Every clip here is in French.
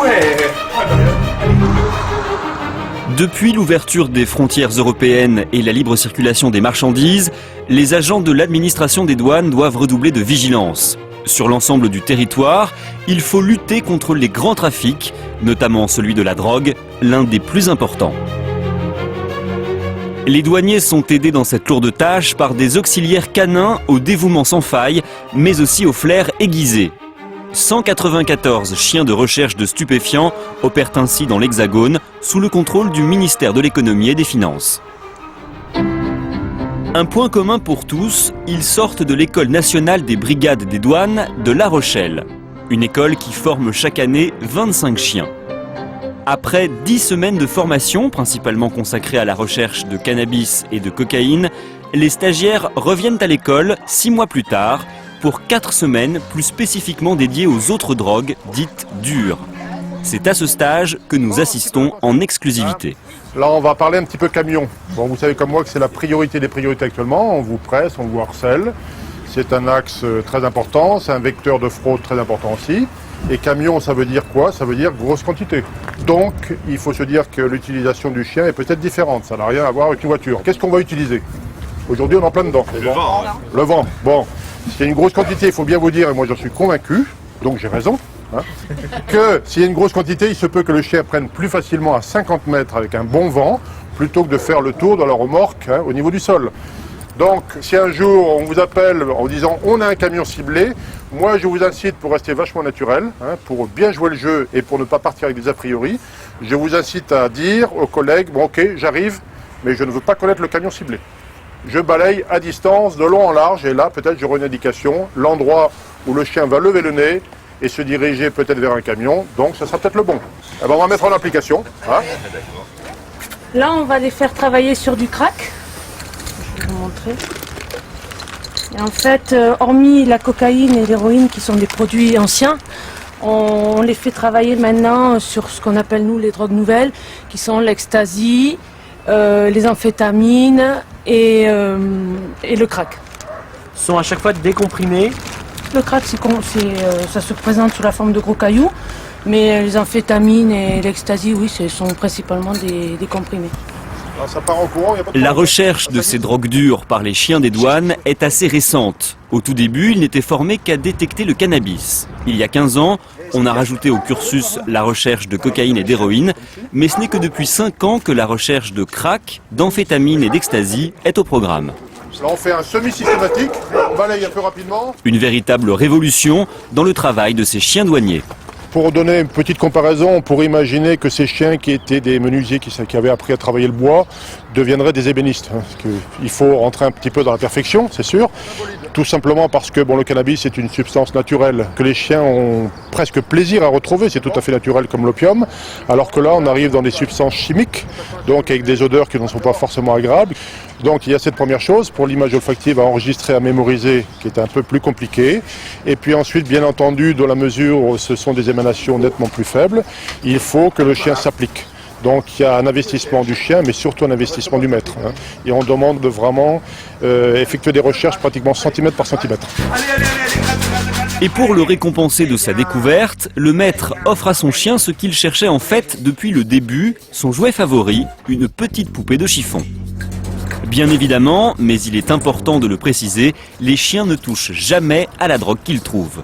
Ouais. Depuis l'ouverture des frontières européennes et la libre circulation des marchandises, les agents de l'administration des douanes doivent redoubler de vigilance. Sur l'ensemble du territoire, il faut lutter contre les grands trafics, notamment celui de la drogue, l'un des plus importants. Les douaniers sont aidés dans cette lourde tâche par des auxiliaires canins au dévouement sans faille, mais aussi au flair aiguisé. 194 chiens de recherche de stupéfiants opèrent ainsi dans l'Hexagone, sous le contrôle du ministère de l'économie et des finances. Un point commun pour tous, ils sortent de l'école nationale des brigades des douanes de La Rochelle. Une école qui forme chaque année 25 chiens. Après 10 semaines de formation, principalement consacrées à la recherche de cannabis et de cocaïne, les stagiaires reviennent à l'école 6 mois plus tard pour 4 semaines plus spécifiquement dédiées aux autres drogues dites dures. C'est à ce stage que nous assistons en exclusivité. Là, on va parler un petit peu camion. Bon, vous savez comme moi que c'est la priorité des priorités actuellement. On vous presse, on vous harcèle. C'est un axe très important, c'est un vecteur de fraude très important aussi. Et camion, ça veut dire quoi? Ça veut dire grosse quantité. Donc, il faut se dire que l'utilisation du chien est peut-être différente. Ça n'a rien à voir avec une voiture. Qu'est-ce qu'on va utiliser? Aujourd'hui, on est en plein dedans. Le vent. Le vent. Bon, s'il y a une grosse quantité, il faut bien vous dire, et moi j'en suis convaincu, donc j'ai raison, que s'il y a une grosse quantité, il se peut que le chien prenne plus facilement à 50 mètres avec un bon vent, plutôt que de faire le tour de la remorque au niveau du sol. Donc, si un jour on vous appelle en disant on a un camion ciblé, moi je vous incite pour rester vachement naturel, pour bien jouer le jeu et pour ne pas partir avec des a priori, je vous incite à dire aux collègues, bon ok, j'arrive, mais je ne veux pas connaître le camion ciblé. Je balaye à distance, de long en large, et là peut-être j'aurai une indication, l'endroit où le chien va lever le nez et se diriger peut-être vers un camion, donc ça sera peut-être le bon. Eh ben, on va mettre en application. Là on va les faire travailler sur du crack. Je vais vous montrer. Et en fait, hormis la cocaïne et l'héroïne qui sont des produits anciens, on les fait travailler maintenant sur ce qu'on appelle nous les drogues nouvelles, qui sont l'ecstasy, les amphétamines et le crack. Sont à chaque fois décomprimés. Le crack, ça se présente sous la forme de gros cailloux, mais les amphétamines et l'ecstasy, oui, ce sont principalement des comprimés. Ça part en courant, y a pas de La recherche de ces drogues dures par les chiens des douanes est assez récente. Au tout début, ils n'étaient formés qu'à détecter le cannabis. Il y a 15 ans, on a rajouté au cursus la recherche de cocaïne et d'héroïne, mais ce n'est que depuis 5 ans que la recherche de crack, d'amphétamine et d'ecstasy est au programme. Là, on fait un semi-systématique, on balaye un peu rapidement. Une véritable révolution dans le travail de ces chiens douaniers. Pour donner une petite comparaison, on pourrait imaginer que ces chiens qui étaient des menuisiers, qui avaient appris à travailler le bois, deviendraient des ébénistes. Parce qu'il faut rentrer un petit peu dans la perfection, c'est sûr. Tout simplement parce que le cannabis est une substance naturelle que les chiens ont presque plaisir à retrouver. C'est tout à fait naturel comme l'opium. Alors que là, on arrive dans des substances chimiques, donc avec des odeurs qui ne sont pas forcément agréables. Donc il y a cette première chose, pour l'image olfactive à enregistrer, à mémoriser, qui est un peu plus compliqué. Et puis ensuite, bien entendu, dans la mesure où ce sont des émanations nettement plus faibles, il faut que le chien s'applique. Donc il y a un investissement du chien, mais surtout un investissement du maître. Et on demande de vraiment effectuer des recherches pratiquement centimètre par centimètre. Et pour le récompenser de sa découverte, le maître offre à son chien ce qu'il cherchait en fait depuis le début, son jouet favori, une petite poupée de chiffon. Bien évidemment, mais il est important de le préciser, les chiens ne touchent jamais à la drogue qu'ils trouvent.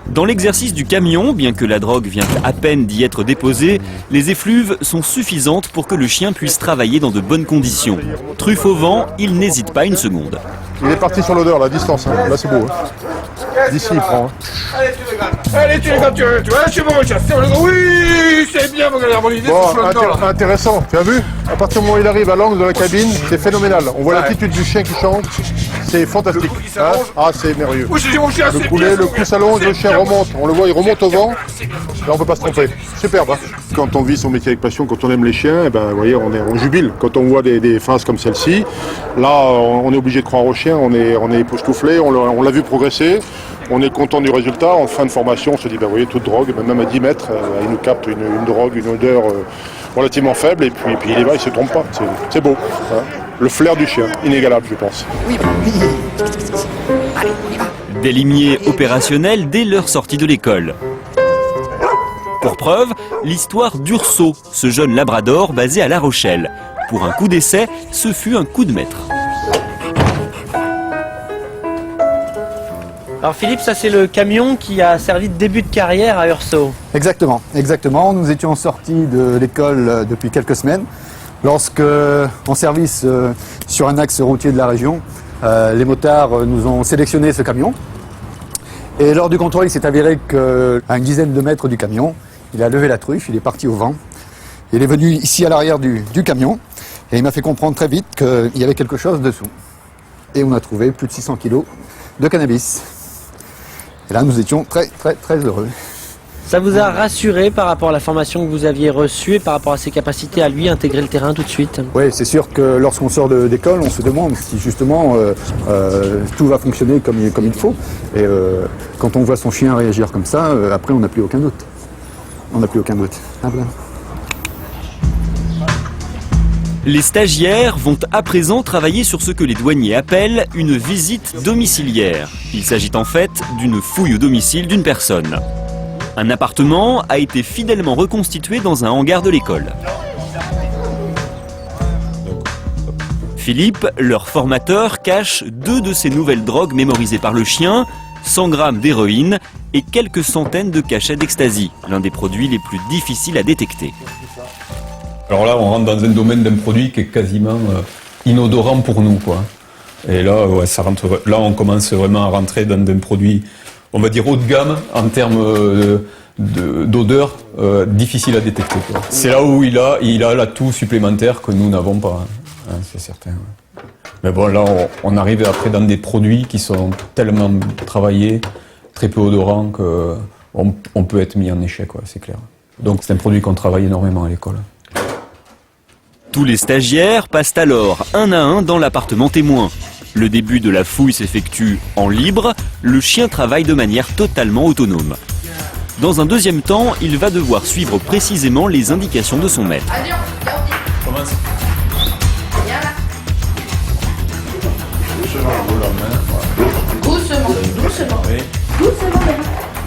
Dans l'exercice du camion, bien que la drogue vienne à peine d'y être déposée, les effluves sont suffisantes pour que le chien puisse travailler dans de bonnes conditions. Truffe au vent, il n'hésite pas une seconde. Il est parti sur l'odeur, la distance. Là, c'est beau. D'ici, il prend. Allez, tu vois, c'est bon, oui, c'est bien, vous regardez l'idée. Bon, intéressant, tu as vu? À partir du moment où il arrive à l'angle de la cabine, c'est phénoménal. On voit l'attitude du chien qui change, c'est fantastique. Ah, c'est merveilleux. Le poulet, le cou s'allonge, le chien remonte. On le voit, il remonte au vent. Là, on peut pas se tromper. Superbe. Quand on vit son métier avec passion, quand on aime les chiens, vous voyez, on jubile. Quand on voit des phases comme celle-ci, là, on est obligé de croire aux chiens, on est époustouflé, on l'a vu progresser. On est content du résultat. En fin de formation, on se dit, vous voyez, toute drogue, même à 10 mètres, il nous capte une drogue, une odeur relativement faible, et puis il y va, il ne se trompe pas. C'est beau. Le flair du chien, inégalable, je pense. Des limiers opérationnels dès leur sortie de l'école. Pour preuve, l'histoire d'Urso, ce jeune labrador basé à La Rochelle. Pour un coup d'essai, ce fut un coup de maître. Alors Philippe, ça c'est le camion qui a servi de début de carrière à Urso. Exactement, exactement. Nous étions sortis de l'école depuis quelques semaines. Lorsque, en service sur un axe routier de la région, les motards nous ont sélectionné ce camion. Et lors du contrôle, il s'est avéré qu'à une dizaine de mètres du camion, il a levé la truffe, il est parti au vent. Il est venu ici à l'arrière du camion et il m'a fait comprendre très vite qu'il y avait quelque chose dessous. Et on a trouvé plus de 600 kilos de cannabis. Et là, nous étions très, très, très heureux. Ça vous a rassuré par rapport à la formation que vous aviez reçue et par rapport à ses capacités à lui intégrer le terrain tout de suite? Oui, c'est sûr que lorsqu'on sort d'école, on se demande si justement tout va fonctionner comme il faut. Et quand on voit son chien réagir comme ça, après on n'a plus aucun doute. On n'a plus aucun doute. Ah, voilà. Les stagiaires vont à présent travailler sur ce que les douaniers appellent une visite domiciliaire. Il s'agit en fait d'une fouille au domicile d'une personne. Un appartement a été fidèlement reconstitué dans un hangar de l'école. Philippe, leur formateur, cache 2 de ces nouvelles drogues mémorisées par le chien, 100 grammes d'héroïne et quelques centaines de cachets d'ecstasy, l'un des produits les plus difficiles à détecter. Alors là, on rentre dans un domaine d'un produit qui est quasiment inodorant pour nous, quoi. Et là, ouais, là, on commence vraiment à rentrer dans un produit, on va dire haut de gamme en termes d'odeur, difficile à détecter, quoi. C'est là où il a l'atout supplémentaire que nous n'avons pas, hein, c'est certain. Ouais. Mais bon, là, on arrive après dans des produits qui sont tellement travaillés, très peu odorants, qu'on peut être mis en échec, ouais, c'est clair. Donc c'est un produit qu'on travaille énormément à l'école. Tous les stagiaires passent alors un à un dans l'appartement témoin. Le début de la fouille s'effectue en libre, le chien travaille de manière totalement autonome. Dans un deuxième temps, il va devoir suivre précisément les indications de son maître.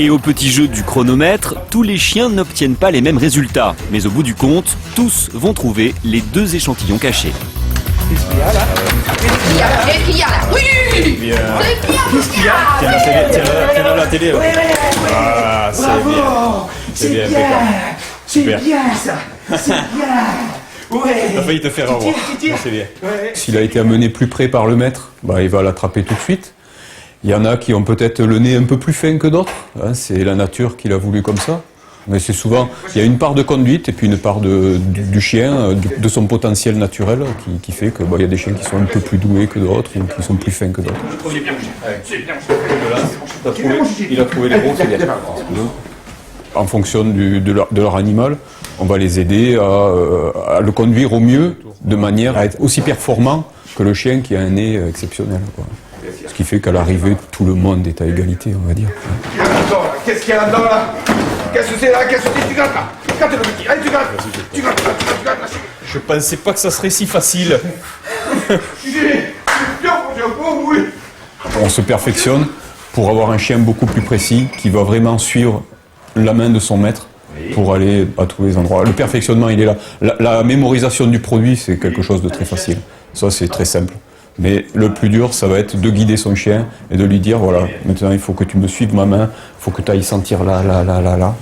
Et au petit jeu du chronomètre, tous les chiens n'obtiennent pas les mêmes résultats. Mais au bout du compte, tous vont trouver les 2 échantillons cachés. Qu'est-ce qu'il y a là? Qu'est-ce qu'il y a là? Oui! Qu'est-ce qu'il y a? Tiens dans la télé. Ouais. Ah, c'est bien. C'est bien, c'est bien ça. C'est bien. Ouais. T'as failli te faire avoir. C'est bien. Ouais. S'il a été amené plus près par le maître, bah, il va l'attraper tout de suite. Il y en a qui ont peut-être le nez un peu plus fin que d'autres. Hein, c'est la nature qui l'a voulu comme ça. Mais c'est souvent, il y a une part de conduite et puis une part du chien, de son potentiel naturel qui fait que il y a des chiens qui sont un peu plus doués que d'autres ou qui sont plus fins que d'autres. Il a trouvé les bons, c'est bien. En fonction de leur animal, on va les aider à le conduire au mieux, de manière à être aussi performant que le chien qui a un nez exceptionnel, quoi. Ce qui fait qu'à l'arrivée, tout le monde est à égalité, on va dire. Qu'est-ce qu'il y a là-dedans, là? Qu'est-ce que c'est là? Qu'est-ce que c'est? Tu grattes là! Gratte le petit! Allez, tu grattes! Tu grattes là! Je pensais pas que ça serait si facile. On se perfectionne pour avoir un chien beaucoup plus précis, qui va vraiment suivre la main de son maître pour aller à tous les endroits. Le perfectionnement, il est là. La mémorisation du produit, c'est quelque chose de très facile. Ça, c'est très simple. Mais le plus dur, ça va être de guider son chien et de lui dire, voilà, maintenant il faut que tu me suives ma main, il faut que tu ailles sentir là.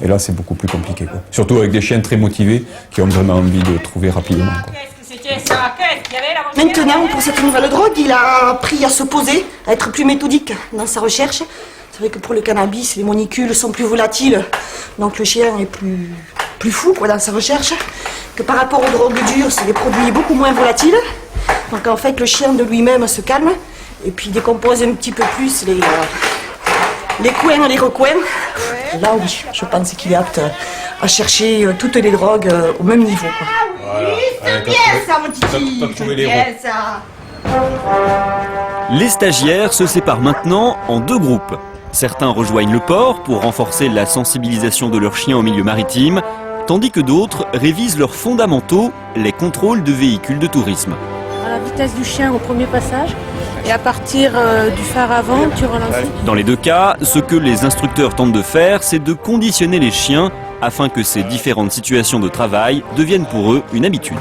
Et là, c'est beaucoup plus compliqué, quoi. Surtout avec des chiens très motivés qui ont vraiment envie de trouver rapidement, quoi. Maintenant, pour cette nouvelle drogue, il a appris à se poser, à être plus méthodique dans sa recherche. C'est vrai que pour le cannabis, les molécules sont plus volatiles, donc le chien est plus fou, quoi, dans sa recherche. Que par rapport aux drogues dures, c'est des produits beaucoup moins volatiles. Donc en fait, le chien de lui-même se calme et puis décompose un petit peu plus les coins et les recoins. Ouais. Là, oui, je pense qu'il est apte à chercher toutes les drogues au même niveau, quoi. Voilà. Oui, c'est bien ça, mon titi. C'est bien ça. Les stagiaires se séparent maintenant en 2 groupes. Certains rejoignent le port pour renforcer la sensibilisation de leurs chiens au milieu maritime, tandis que d'autres révisent leurs fondamentaux, les contrôles de véhicules de tourisme. À la vitesse du chien au premier passage et à partir du phare avant, tu ralentis. Dans les 2 cas, ce que les instructeurs tentent de faire, c'est de conditionner les chiens afin que ces différentes situations de travail deviennent pour eux une habitude.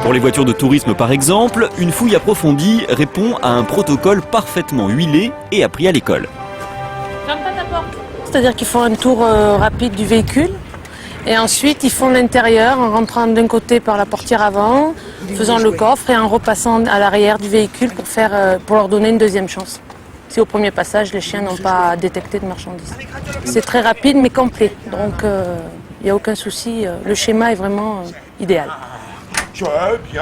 Pour les voitures de tourisme par exemple, une fouille approfondie répond à un protocole parfaitement huilé et appris à l'école. Ferme pas ta porte. C'est-à-dire qu'ils font un tour rapide du véhicule et ensuite ils font l'intérieur en rentrant d'un côté par la portière avant, faisant le coffre et en repassant à l'arrière du véhicule pour leur donner une deuxième chance. Si au premier passage les chiens n'ont pas détecté de marchandises. C'est très rapide mais complet, donc il n'y a aucun souci, le schéma est vraiment idéal. Bien.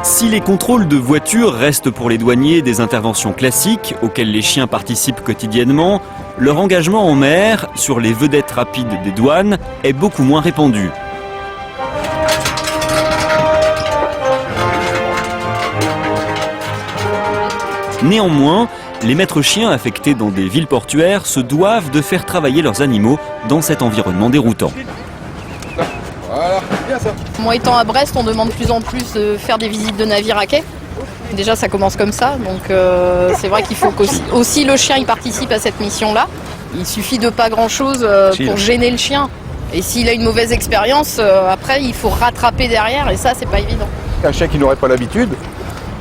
Si les contrôles de voitures restent pour les douaniers des interventions classiques auxquelles les chiens participent quotidiennement, leur engagement en mer, sur les vedettes rapides des douanes, est beaucoup moins répandu. Néanmoins, les maîtres chiens affectés dans des villes portuaires se doivent de faire travailler leurs animaux dans cet environnement déroutant. Voilà, bien ça. Moi étant à Brest, on demande de plus en plus de faire des visites de navires à quai. Déjà ça commence comme ça, donc c'est vrai qu'il faut qu'aussi le chien y participe à cette mission-là. Il suffit de pas grand-chose pour gêner le chien. Et s'il a une mauvaise expérience, après il faut rattraper derrière et ça c'est pas évident. Un chien qui n'aurait pas l'habitude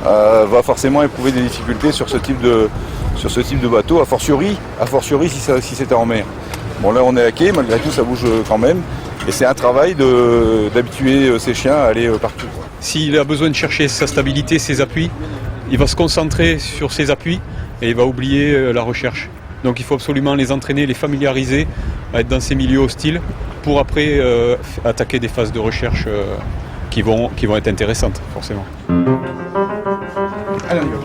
va forcément éprouver des difficultés sur ce type de bateau, a fortiori si c'était en mer. Bon là on est à quai, malgré tout ça bouge quand même. Et c'est un travail d'habituer ces chiens à aller partout. S'il a besoin de chercher sa stabilité, ses appuis, il va se concentrer sur ses appuis et il va oublier la recherche. Donc il faut absolument les entraîner, les familiariser à être dans ces milieux hostiles pour après attaquer des phases de recherche qui vont être intéressantes forcément. Allez, on y va.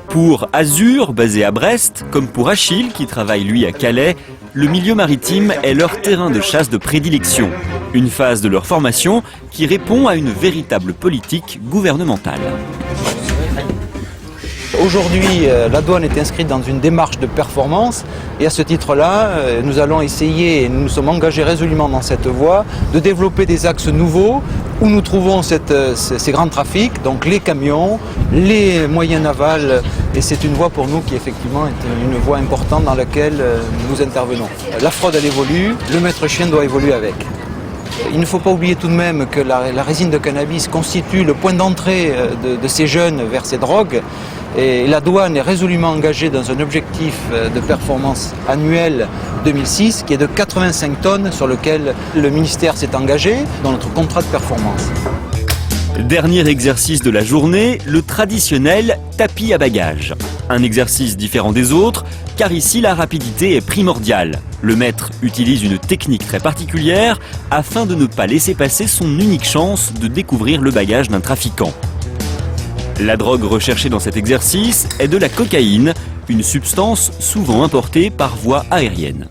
Pour Azur, basé à Brest, comme pour Achille, qui travaille lui à Calais, le milieu maritime est leur terrain de chasse de prédilection. Une phase de leur formation qui répond à une véritable politique gouvernementale. Aujourd'hui, la douane est inscrite dans une démarche de performance et à ce titre-là, nous allons essayer, et nous nous sommes engagés résolument dans cette voie, de développer des axes nouveaux où nous trouvons ces grands trafics, donc les camions, les moyens navals, et c'est une voie pour nous qui effectivement est une voie importante dans laquelle nous intervenons. La fraude elle évolue, le maître chien doit évoluer avec. Il ne faut pas oublier tout de même que la résine de cannabis constitue le point d'entrée de ces jeunes vers ces drogues. Et la douane est résolument engagée dans un objectif de performance annuel 2006 qui est de 85 tonnes sur lequel le ministère s'est engagé dans notre contrat de performance. Dernier exercice de la journée, le traditionnel tapis à bagages. Un exercice différent des autres, car ici la rapidité est primordiale. Le maître utilise une technique très particulière afin de ne pas laisser passer son unique chance de découvrir le bagage d'un trafiquant. La drogue recherchée dans cet exercice est de la cocaïne, une substance souvent importée par voie aérienne.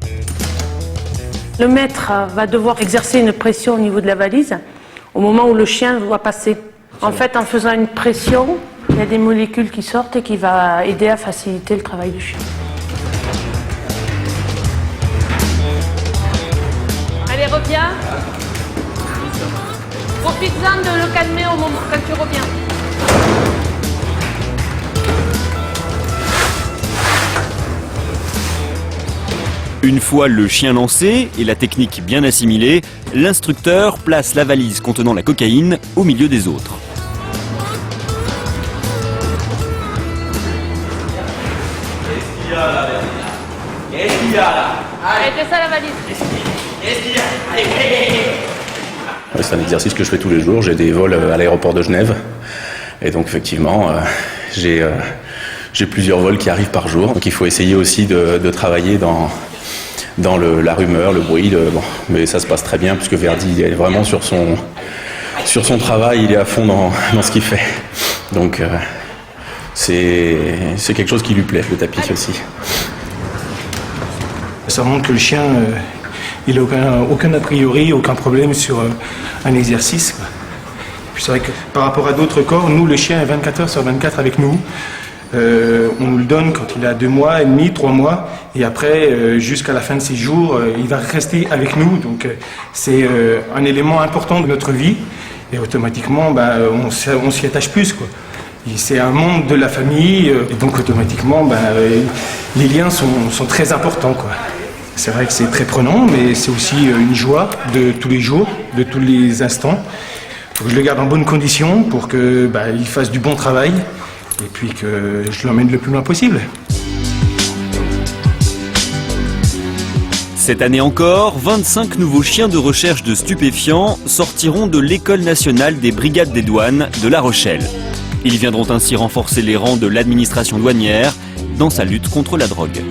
Le maître va devoir exercer une pression au niveau de la valise au moment où le chien doit passer. En fait, en faisant une pression, il y a des molécules qui sortent et qui va aider à faciliter le travail du chien. Allez, reviens. Profite-en de le calmer au moment quand tu reviens. Une fois le chien lancé et la technique bien assimilée, l'instructeur place la valise contenant la cocaïne au milieu des autres. Arrêtez ça la valise. C'est un exercice que je fais tous les jours. J'ai des vols à l'aéroport de Genève. Et donc effectivement, j'ai plusieurs vols qui arrivent par jour. Donc il faut essayer aussi de travailler dans la rumeur, le bruit. Bon. Mais ça se passe très bien puisque Verdi est vraiment sur son travail. Il est à fond dans ce qu'il fait. Donc c'est quelque chose qui lui plaît, le tapis aussi. Ça montre que le chien, il n'a aucun a priori, aucun problème sur un exercice. Puis c'est vrai que par rapport à d'autres corps, nous, le chien est 24 heures sur 24 avec nous. On nous le donne quand il a 2 mois et demi, 3 mois. Et après, jusqu'à la fin de ses jours, il va rester avec nous. Donc c'est un élément important de notre vie. Et automatiquement, on s'y attache plus, quoi. C'est un membre de la famille, et donc automatiquement, les liens sont très importants, quoi. C'est vrai que c'est très prenant, mais c'est aussi une joie de tous les jours, de tous les instants. Faut que je le garde en bonne condition pour qu'il fasse du bon travail et puis que je l'emmène le plus loin possible. Cette année encore, 25 nouveaux chiens de recherche de stupéfiants sortiront de l'École nationale des brigades des douanes de La Rochelle. Ils viendront ainsi renforcer les rangs de l'administration douanière dans sa lutte contre la drogue.